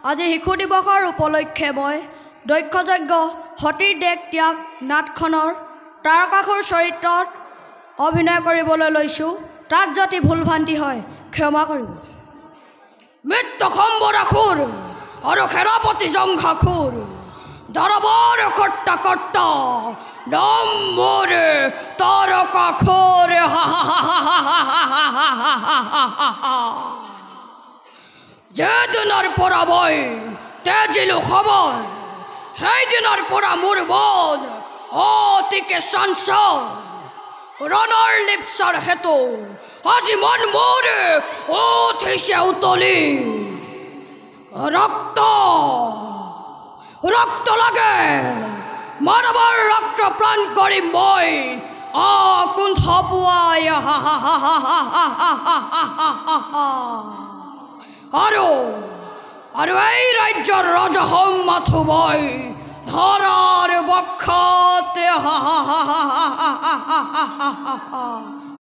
আজি শিশু দিৱসৰ উপলক্ষে মই দক্ষযজ্ঞ সতীৰ দেশ ত্যাগ নাটখনৰ তাৰকাসুৰ চৰিত্ৰত অভিনয় কৰিবলৈ লৈছোঁ। তাত যদি ভুল ভ্ৰান্তি হয় ক্ষমা কৰিব। মৃত্যু সম্বৰাসুৰ আৰু সেনাপতি জংঘাসুৰ দৰবাৰ কৰ্তা নাম মোৰ তাৰকাসুৰ। যেদিনৰ পৰা মই তেজিলো খবৰ সেইদিনৰ পৰা মোৰ মন অতিকে চঞ্চল। ৰণৰ লিপচাৰ হেতু আজি মন মোৰ উঠিছে উতলি। ৰক্ত ৰক্ত লাগে মানৱৰ ৰক্ত প্ৰাণ কৰিম মই কুণ্ঠ পুৱাই। আৰু এই ৰাজ্যৰ ৰজা হম মাথো মই ধৰাৰ বক্ষতে।